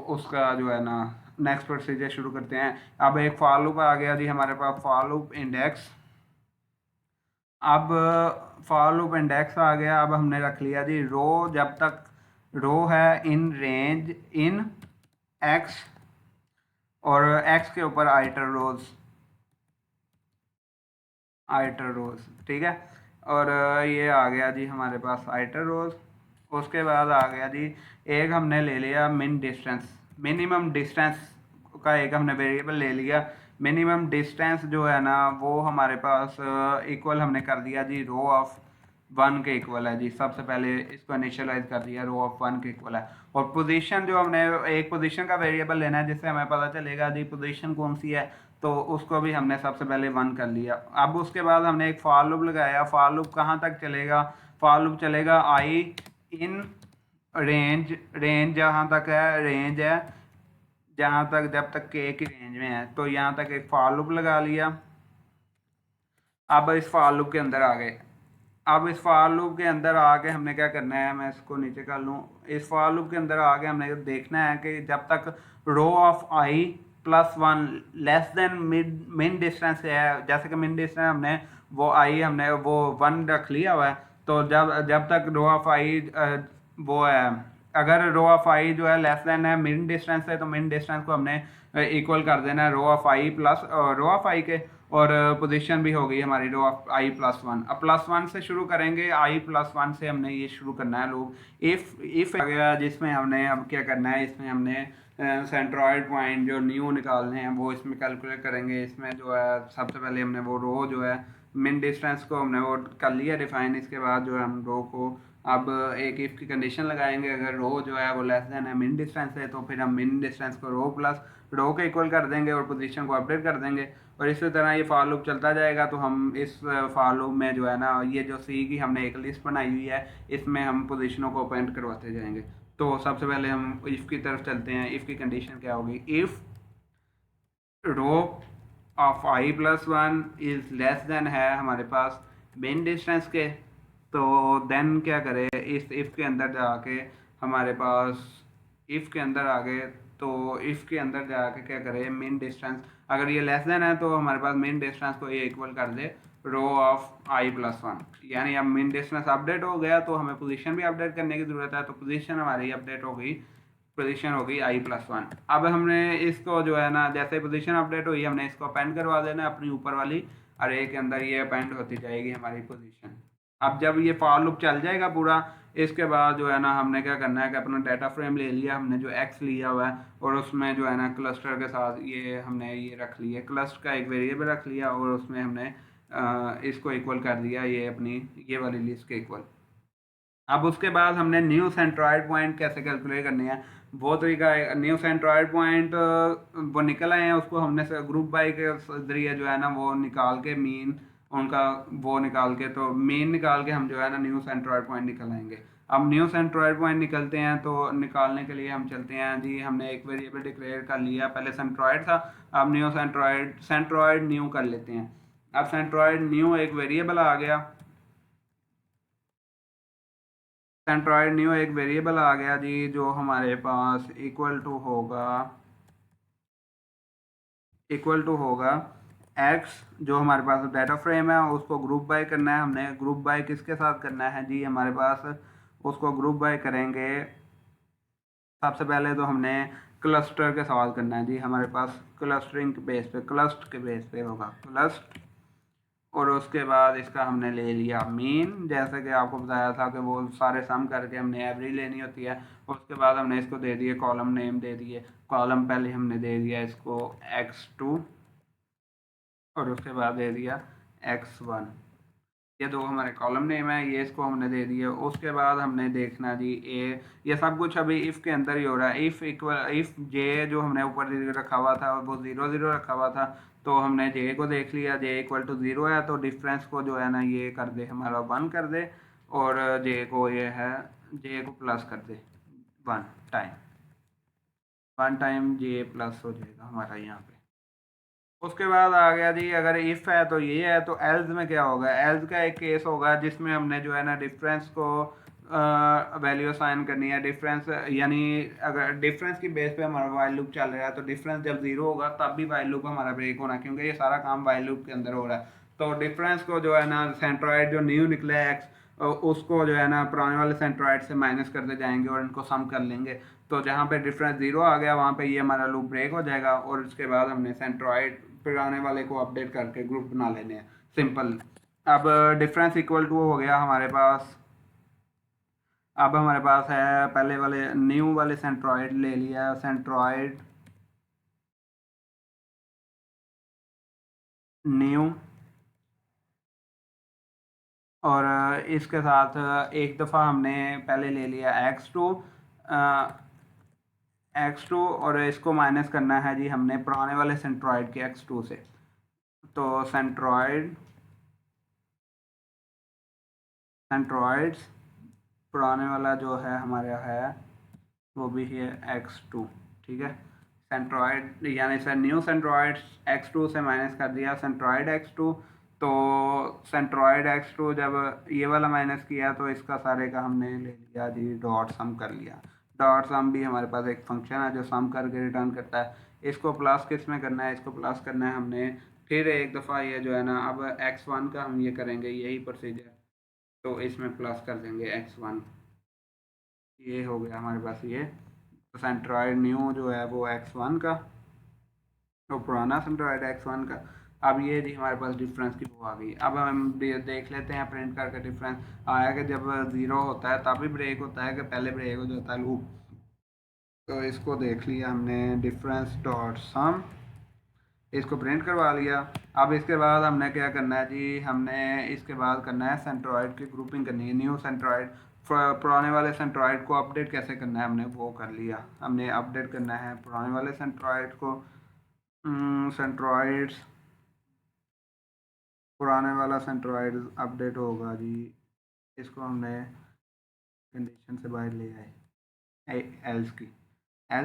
उसका जो है ना नेक्स्ट प्रोसीजर शुरू करते हैं। अब एक फॉर लूप आ गया जी हमारे पास, फॉर लूप इंडेक्स। अब फॉर लूप इंडेक्स आ गया। अब हमने रख लिया जी रो, जब तक रो है इन रेंज इन एक्स, और एक्स के ऊपर आइटर रोज, ठीक है। और ये आ गया जी हमारे पास आइटर रोज। उसके बाद आ गया जी एक हमने ले लिया मिन डिस्टेंस, मिनिमम डिस्टेंस का एक हमने वेरिएबल ले लिया। मिनिमम डिस्टेंस जो है ना वो हमारे पास इक्वल हमने कर दिया जी रो ऑफ वन के इक्वल है जी। सबसे पहले इसको इनिशियलाइज कर दिया, रो ऑफ वन के इक्वल है। और पोजीशन जो हमने एक पोजीशन का वेरिएबल लेना है जिससे हमें पता चलेगा जी पोजीशन कौन सी है, तो उसको भी हमने सबसे पहले वन कर लिया। अब उसके बाद हमने एक फॉर लूप लगाया। फॉर लूप कहाँ तक चलेगा, फॉर लूप चलेगा आई इन रेंज, रेंज जहाँ तक है, रेंज है जहाँ तक जब तक के की रेंज में है। तो यहाँ तक एक फॉर लूप लगा लिया। अब इस फॉर लूप के अंदर आ गए। अब इस फॉर लूप के अंदर आके हमने क्या करना है, मैं इसको नीचे कर लूँ। इस फॉर लूप के अंदर आके हमने देखना है कि जब तक row of i plus one less than min distance है, जैसे कि मिन डिस्टेंस हमने वो आई हमने वो वन रख लिया हुआ है। तो जब जब तक रो ऑफ आई वो है, अगर रो ऑफ आई जो है लेस देन है मिन डिस्टेंस है, तो मिन डिस्टेंस को हमने इक्वल कर देना है row of i plus row of i के। और पोजीशन भी हो गई हमारी row of i plus one. अब प्लस वन से शुरू करेंगे, आई प्लस वन से हमने ये शुरू करना है लोग। इफ आ गया जिसमें हमने अब क्या करना है, इसमें हमने सेंट्रॉइड पॉइंट जो न्यू निकालने हैं वो इसमें कैलकुलेट करेंगे। इसमें जो है सबसे पहले हमने वो रो जो है मिन डिस्टेंस को हमने वो कर लिया डिफाइन। इसके बाद जो है हम रो को अब एक इफ की कंडीशन लगाएंगे, अगर रो जो है वो लेस देन है मिन डिस्टेंस है तो फिर हम मिन डिस्टेंस को रो प्लस रो के इक्वल कर देंगे और पोजीशन को अपडेट कर देंगे। और इसी तरह ये फॉर लूप चलता जाएगा। तो हम इस फॉर लूप में जो है ना ये जो सी की हमने एक लिस्ट बनाई हुई है, इसमें हम पोजीशनों को अपेंड करवाते जाएंगे। तो सबसे पहले हम इफ़ की तरफ चलते हैं। इफ़ की कंडीशन क्या होगी, if row of i plus one is less than है हमारे पास मेन डिस्टेंस के। तो देन क्या करें, इस इफ़ के अंदर जाके हमारे पास इफ़ के अंदर आ गए। तो इफ़ के अंदर जाके क्या करें, मेन डिस्टेंस अगर ये लेस देन है तो हमारे पास मेन डिस्टेंस को ये इक्वल कर दे row of i plus one. यानी अब मेन डिस्टेंस अपडेट हो गया तो हमें पोजीशन भी अपडेट करने की ज़रूरत है। तो पोजीशन हमारी अपडेट हो गई, पोजीशन हो गई आई प्लस वन। अब हमने इसको जो है ना जैसे पोजीशन अपडेट हुई हमने इसको अपेंड करवा देना है अपनी ऊपर वाली अरे के अंदर, ये अपेंड होती जाएगी हमारी पोजीशन। अब जब ये फॉर लूप चल जाएगा पूरा, इसके बाद जो है ना हमने क्या करना है कि अपना डाटा फ्रेम ले लिया हमने जो एक्स लिया हुआ है, और उसमें जो है ना क्लस्टर के साथ ये हमने ये रख लिया, क्लस्टर का एक वेरिएबल रख लिया और उसमें हमने इसको इक्वल कर दिया ये अपनी ये वाली लिस्ट के इक्वल। अब उसके बाद हमने न्यू सेंट्रॉइड पॉइंट कैसे कैलकुलेट करनी है वो तरीका है। न्यू सेंट्रॉइड पॉइंट वो निकल आए हैं, उसको हमने ग्रुप बाई के जरिए जो है ना वो निकाल के मीन उनका वो निकाल के, तो मीन निकाल के हम जो है ना न्यू सेंट्रॉइड पॉइंट निकल आएंगे। अब न्यू सेंट्रॉइड पॉइंट निकलते हैं तो निकालने के लिए हम चलते हैं जी, हमने एक वेरिएबल डिक्लेयर कर लिया, पहले सेंट्रॉइड था, अब न्यू सेंट्रॉइड न्यू कर लेते हैं। अब सेंट्रॉइड न्यू एक वेरिएबल आ गया, सेंट्रॉइड न्यू एक वेरिएबल आ गया जी जो हमारे पास इक्वल टू होगा एक्स। जो हमारे पास डाटा फ्रेम है उसको ग्रुप बाय करना है हमने। ग्रुप बाय किसके साथ करना है जी, हमारे पास उसको ग्रुप बाय करेंगे सबसे पहले तो हमने क्लस्टर के सवाल करना है जी। हमारे पास क्लस्टरिंग के बेस पे, क्लस्ट के बेस पे होगा क्लस्ट। और उसके बाद इसका हमने ले लिया मीन, जैसे कि आपको बताया था कि वो सारे सम करके हमने एवरेज लेनी होती है। उसके बाद हमने इसको दे दिए कॉलम नेम दे दिए। कॉलम पहले हमने दे दिया इसको x2 और उसके बाद दे दिया x1। ये दो हमारे कॉलम नेम है, ये इसको हमने दे दिए। उसके बाद हमने देखना जी ये सब कुछ अभी इफ़ के अंदर ही हो रहा है। इफ़ जे जो हमने ऊपर रखा हुआ था वो 0 0 रखा हुआ था, तो हमने जे को देख लिया, जे इक्वल टू 0 है तो डिफरेंस को जो है ना ये कर दे हमारा 1 कर दे, और जे को ये है जे को प्लस कर दे 1 टाइम, 1 टाइम जे प्लस हो जाएगा हमारा यहाँ पे। उसके बाद आ गया जी, अगर इफ़ है तो ये है, तो एल्स में क्या होगा, एल्स का एक केस होगा जिसमें हमने जो है ना डिफरेंस को वैल्यू असाइन करनी है। डिफरेंस यानी अगर डिफरेंस की बेस पे हमारा वाइल लूप चल रहा है तो डिफरेंस जब 0 होगा तब भी वाइल लूप हमारा ब्रेक होना, क्योंकि ये सारा काम वाइल लूप के अंदर हो रहा है। तो डिफरेंस को जो है ना सेंट्रॉइड जो न्यू निकला है एक्स, उसको जो है ना पुराने वाले सेंट्रॉइड से माइनस करते जाएंगे और इनको सम कर लेंगे। तो जहाँ पे डिफरेंस 0 आ गया वहाँ पे ये हमारा लूप ब्रेक हो जाएगा, और उसके बाद हमने सेंट्रॉइड पुराने वाले को अपडेट करके ग्रुप बना लेने हैं, सिंपल। अब डिफरेंस इक्वल टू हो गया हमारे पास। अब हमारे पास है पहले वाले न्यू वाले सेंट्रॉइड ले लिया, सेंट्रॉइड न्यू, और इसके साथ एक दफ़ा हमने पहले ले लिया x2 और इसको माइनस करना है जी हमने पुराने वाले सेंट्रॉइड के x2 से। तो सेंट्रॉइड्स पुराने वाला जो है हमारा है वो भी है x2, ठीक है। सेंट्रॉइड यानी सर न्यू सेंट्रॉइड x2 से माइनस कर दिया सेंट्रॉइड x2। तो सेंट्रॉइड x2 जब ये वाला माइनस किया तो इसका सारे का हमने ले लिया जी डॉट सम कर लिया। डॉट सम भी हमारे पास एक फंक्शन है जो सम करके रिटर्न करता है। इसको प्लस किस में करना है, इसको प्लस करना है हमने फिर एक दफ़ा ये जो है ना, अब x1 का हम ये करेंगे यही प्रोसीजर, तो इसमें प्लस कर देंगे x1। ये हो गया हमारे पास ये। तो सेंट्रॉइड न्यू जो है वो x1 का, तो पुराना सेंट्रॉइड x1 का। अब ये जी हमारे पास डिफरेंस की वो आ गई। अब हम देख लेते हैं प्रिंट करके डिफरेंस आया कि जब 0 होता है तभी ब्रेक होता है कि पहले ब्रेक हो जाता है लूप। तो इसको देख लिया हमने डिफरेंस डॉट सम, इसको प्रिंट करवा लिया। अब इसके बाद हमने क्या करना है जी, हमने इसके बाद करना है सेंट्रॉइड की ग्रुपिंग करनी है, न्यू सेंट्रॉइड। पुराने वाले सेंट्रॉइड को अपडेट कैसे करना है हमने वो कर लिया। हमने अपडेट करना है पुराने वाले सेंट्रॉइड को, सेंट्रॉइड्स पुराने वाला सेंट्रॉइड अपडेट होगा जी। इसको हमने कंडीशन से बाहर ले आए, एल्स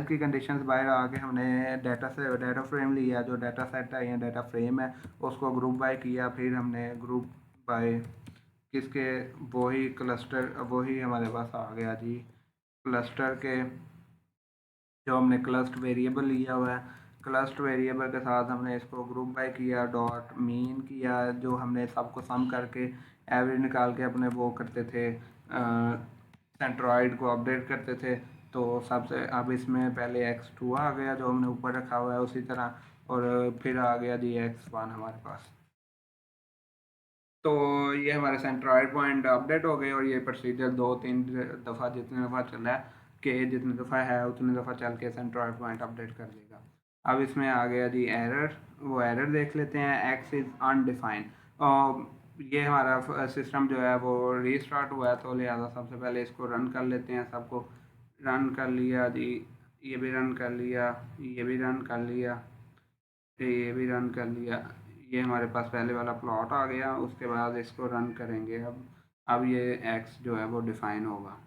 की कंडीशन से बाहर आके हमने डाटा फ्रेम लिया, जो डाटा सेट है या डाटा फ्रेम है उसको ग्रुप बाय किया। फिर हमने ग्रुप बाय किसके, वही क्लस्टर, वही हमारे पास आ गया जी क्लस्टर के, जो हमने क्लस्ट वेरिएबल लिया हुआ है। क्लस्ट वेरिएबल के साथ हमने इसको ग्रुप बाय किया, डॉट मीन किया, जो हमने सबको सम करके एवरेज निकाल के अपने वो करते थे, सेंट्रॉइड को अपडेट करते थे। तो सबसे अब इसमें पहले x2 आ गया जो हमने ऊपर रखा हुआ है उसी तरह, और फिर आ गया जी x1 हमारे पास। तो ये हमारे सेंट्रॉइड पॉइंट अपडेट हो गए, और ये प्रोसीजर 2 3 दफ़ा जितने दफ़ा चला है कि जितनी दफ़ा है उतनी दफ़ा चल के सेंट्रॉइड पॉइंट अपडेट कर देगा। अब इसमें आ गया जी एरर, वो एरर देख लेते हैं, एक्स इज़ अनडिफाइंड। ये हमारा सिस्टम जो है वो रीस्टार्ट हुआ है, तो लिहाजा सबसे पहले इसको रन कर लेते हैं। सबको रन कर लिया जी, ये भी रन कर लिया, ये भी रन कर लिया, ये भी रन कर लिया। ये हमारे पास पहले वाला प्लॉट आ गया। उसके बाद इसको रन करेंगे। अब ये एक्स जो है वो डिफाइन होगा।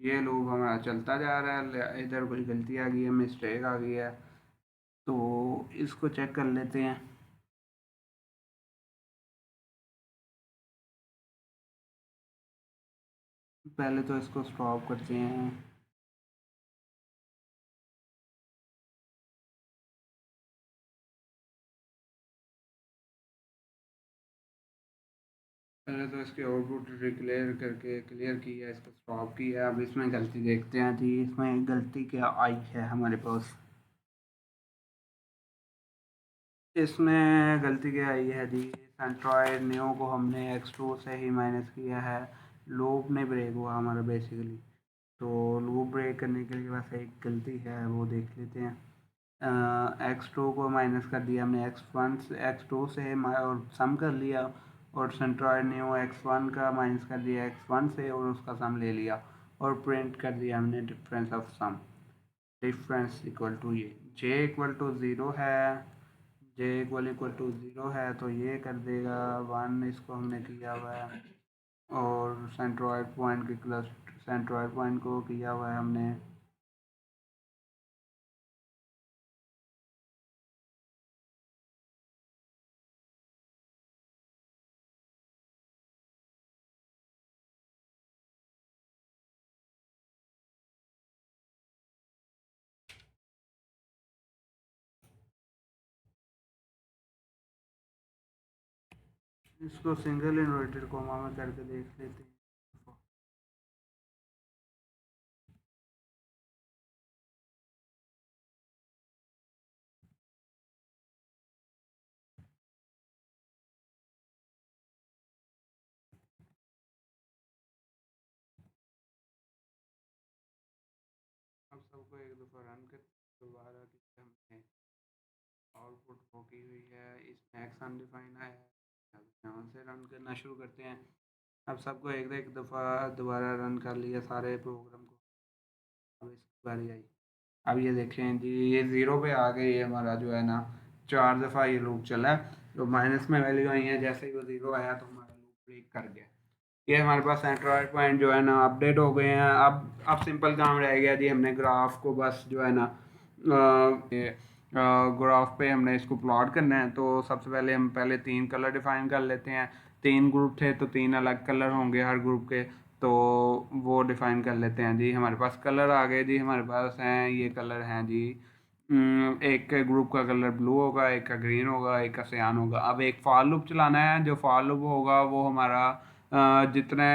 ये लूप हमारा चलता जा रहा है, इधर कुछ गलती आ गई है, मिस्टेक आ गई है, तो इसको चेक कर लेते हैं। पहले तो इसको स्टॉप करते हैं। पहले तो इसके आउटपुट क्लियर किया, इसको स्टॉप किया। अब इसमें गलती देखते हैं जी, इसमें गलती क्या आई है हमारे पास। इसमें गलती क्या आई है जी, सेंट्रॉयड न्यू को हमने एक्स2 से ही माइनस किया है। लूप नहीं ब्रेक हुआ हमारा बेसिकली। तो लूप ब्रेक करने के लिए बस एक गलती है, वो देख लेते हैं। एक्स2 को माइनस कर दिया हमने एक्स1 से, एक्स2 से और सम कर लिया। और सेंट्रॉयड न्यू एक्स1 का माइनस कर दिया एक्स1 से और उसका सम ले लिया। और प्रिंट कर दिया हमने difference of sum. Difference equal to ये जे इक्वल टू ज़ीरो है। जे इक्वल टू ज़ीरो है तो ये कर देगा 1, इसको हमने किया हुआ है। और सेंट्रॉयड पॉइंट के क्लस्टर, सेंट्रॉयड पॉइंट को किया हुआ है हमने। इसको सिंगल इन्वर्टेड कोमा में करके देख लेते हैं। अब सबको एक दफ़ा रन कर दोबारा कि हमने आउटपुट वो की हुई है। इसमें एक्स अनडिफाइन है। यहाँ से रन करना शुरू करते हैं। अब सबको एक एक दफ़ा दोबारा रन कर लिया सारे प्रोग्राम को। अब इसकी बारी आई। अब ये देखें जी, ये ज़ीरो पे आ गई है हमारा जो है ना, 4 दफ़ा ये लूप चला है। तो माइनस में वैल्यू आई है, जैसे ही वो ज़ीरो आया तो हमारा लूप ब्रेक कर गया। ये हमारे पास सेंट्रॉयड पॉइंट जो है ना अपडेट हो गए हैं। अब सिंपल काम रह गया जी, हमने ग्राफ को बस जो है ना ग्राफ पे हमने इसको प्लॉट करना है। तो सबसे पहले हम पहले 3 कलर डिफाइन कर लेते हैं। 3 ग्रुप थे तो 3 अलग कलर होंगे हर ग्रुप के। तो वो डिफाइन कर लेते हैं जी। हमारे पास कलर आ गए जी, हमारे पास हैं ये कलर हैं जी। एक ग्रुप का कलर ब्लू होगा, एक का ग्रीन होगा, एक का सियान होगा। अब एक फॉर लूप चलाना है। जो फॉर लूप होगा वो हमारा जितने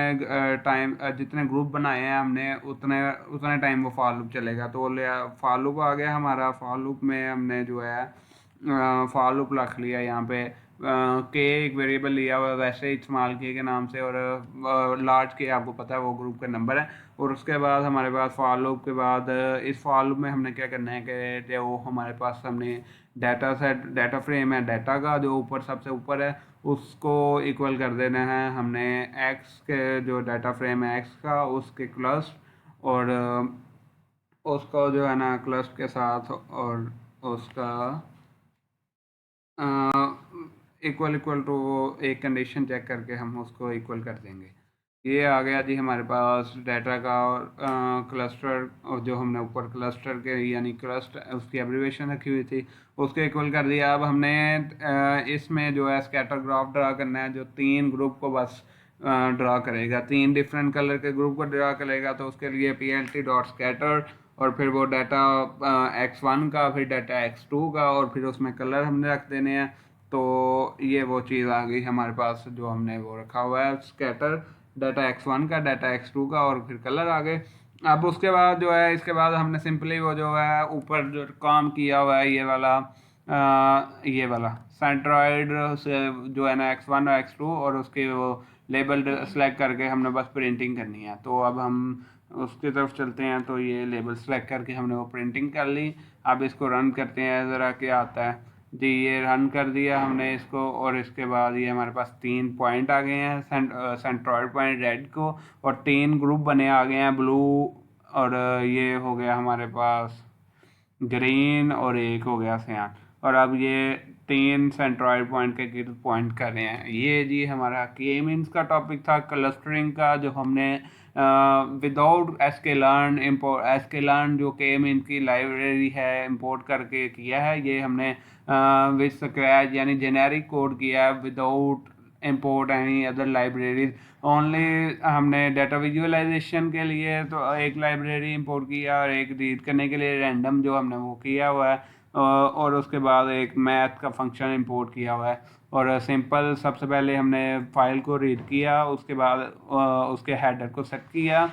जितने ग्रुप बनाए हैं हमने उतने उतने टाइम वो फॉर लूप चलेगा। तो फॉर लूप आ गया हमारा। फॉर लूप में हमने जो है फॉर लूप रख लिया यहाँ पे। के एक वेरिएबल लिया हुआ है वैसे ही स्मॉल के नाम से। और लार्ज के आपको पता है वो ग्रुप का नंबर है। और उसके बाद हमारे पास फॉर लूप के बाद इस फॉर लूप में हमने क्या करना है कि जो हमारे पास हमने डाटा सेट, डाटा फ्रेम है डाटा का जो ऊपर सबसे ऊपर है, उसको इक्वल कर देना है हमने एक्स के, जो डाटा फ्रेम है एक्स का उसके क्लस्ट। और उसको जो है ना क्लस्ट के साथ और उसका इक्वल इक्वल टू एक कंडीशन चेक करके हम उसको इक्वल कर देंगे। ये आ गया जी हमारे पास डाटा का क्लस्टर। और जो हमने ऊपर क्लस्टर के यानी क्लस्ट उसकी एब्रीवेशन रखी हुई थी उसके इक्वल कर दिया। अब हमने इसमें जो है स्कैटर ग्राफ ड्रा करना है जो 3 ग्रुप को बस ड्रा करेगा। 3 डिफरेंट कलर के ग्रुप को ड्रा करेगा। तो उसके लिए PLT डॉट स्कैटर और फिर वो डाटा x1 का, फिर डाटा x2 का, और फिर उसमें कलर हमने रख देने हैं। तो ये वो चीज़ आ गई हमारे पास जो हमने वो रखा हुआ है स्कैटर, डाटा x1 का, डाटा x2 का, और फिर कलर आ गए। अब उसके बाद जो है, इसके बाद हमने सिंपली वो जो है ऊपर जो काम किया हुआ है ये वाला सेंट्रॉयड से जो है ना x1 और x2 और उसके वो लेबल सेलेक्ट करके हमने बस प्रिंटिंग करनी है। तो अब हम उसकी तरफ चलते हैं। तो ये लेबल सेलेक्ट करके हमने वो प्रिंटिंग कर ली। अब इसको रन करते हैं ज़रा क्या आता है जी। ये रन कर दिया हमने इसको। और इसके बाद ये हमारे पास 3 पॉइंट आ गए हैं सेंट्रॉयड पॉइंट रेड को। और 3 ग्रुप बने आ गए हैं ब्लू। और ये हो गया हमारे पास ग्रीन और एक हो गया सियान। और अब ये 3 सेंट्रॉयड पॉइंट के गिर्द पॉइंट कर रहे हैं। ये जी हमारा के मीन्स का टॉपिक था क्लस्टरिंग का, जो हमने विदाउट एस के लर्न जो के मीन्स की लाइब्रेरी है इंपोर्ट करके किया है। ये हमने विद स्क्रैच यानी जेनेरिक कोड किया है without import any other libraries. Only हमने डाटा विजुअलाइजेशन के लिए तो एक लाइब्रेरी इंपोर्ट किया और एक रीड करने के लिए रैंडम जो हमने वो किया हुआ है। और उसके बाद एक मैथ का फंक्शन इंपोर्ट किया हुआ है। और सिंपल सबसे पहले हमने फाइल को रीड किया, उसके बाद उसके हेडर को सेट किया।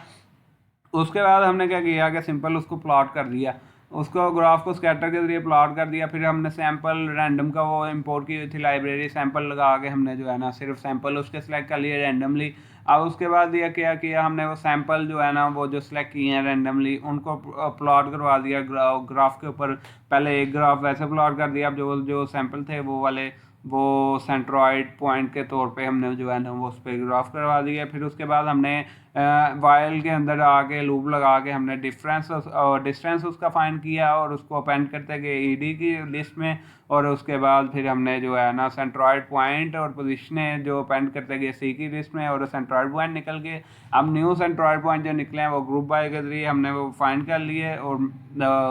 उसके बाद हमने क्या किया कि सिंपल उसको प्लॉट कर दिया, उसको ग्राफ को स्कैटर के ज़रिए प्लॉट कर दिया। फिर हमने सैम्पल रैंडम का वो इंपोर्ट की हुई थी लाइब्रेरी, सैम्पल लगा के हमने जो है ना सिर्फ सैम्पल उसके सिलेक्ट कर लिए रैंडमली। अब उसके बाद ये क्या किया हमने, वो सैम्पल जो है ना वो जो सिलेक्ट किए हैं रैंडमली उनको प्लॉट करवा दिया ग्राफ के ऊपर। पहले एक ग्राफ वैसे प्लॉट कर दिया, अब जो जो सैम्पल थे वो वाले वो सेंट्रॉइड पॉइंट के तौर पे हमने जो है ना वो उस पर ग्राफ करवा दिया। फिर उसके बाद हमने वाइल के अंदर आके लूप लगा के हमने डिस्टेंस उसका फाइंड किया और उसको अपेंड करते गए ईडी की लिस्ट में। और उसके बाद फिर हमने जो है ना सेंट्रॉइड पॉइंट और पोजीशनें जो अपेंड करते गए सी की लिस्ट में, और सेंट्रॉइड पॉइंट निकल के अब न्यू सेंट्रॉइड पॉइंट जो निकले हैं वो ग्रुप बाय के जरिए हमने वो फाइंड कर लिए। और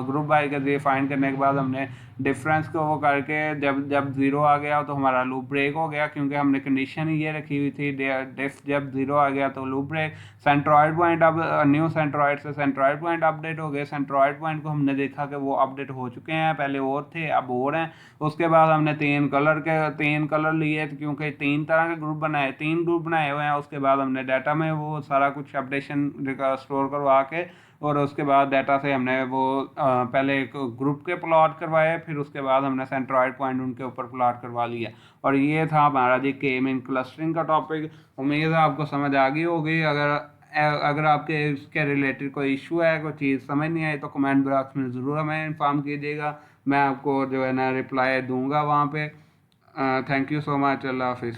ग्रुप बाय के जरिए फाइंड करने के बाद हमने डिफरेंस को वो करके जब जब ज़ीरो आ गया तो हमारा लूप ब्रेक हो गया, क्योंकि हमने कंडीशन ही ये रखी हुई थी डिफ जब ज़ीरो आ गया तो लूप ब्रेक। सेंट्रॉइड पॉइंट अब न्यू सेंट्रॉइड से सेंट्रॉइड पॉइंट अपडेट हो गए। सेंट्रॉइड पॉइंट को हमने देखा कि वो अपडेट हो चुके हैं, पहले और थे अब और हैं। उसके बाद हमने तीन कलर लिए क्योंकि तीन तरह के ग्रुप बनाए, तीन ग्रुप बनाए हुए हैं। उसके बाद हमने डाटा में वो सारा कुछ अपडेशन स्टोर करवा के और उसके बाद डाटा से हमने वो पहले एक ग्रुप के प्लॉट करवाए, फिर उसके बाद हमने सेंट्रॉइड पॉइंट उनके ऊपर प्लॉट करवा लिया। और ये था हमारा जी के मीन क्लस्टरिंग का टॉपिक। उम्मीद है आपको समझ आ गई होगी। अगर आपके इसके रिलेटेड कोई इशू है, कोई चीज़ समझ नहीं आई तो कमेंट बॉक्स में ज़रूर हमें इन्फॉर्म कीजिएगा, मैं आपको जो है ना रिप्लाई दूंगा वहाँ पे। Thank you so much. अल्लाह हाफिज़।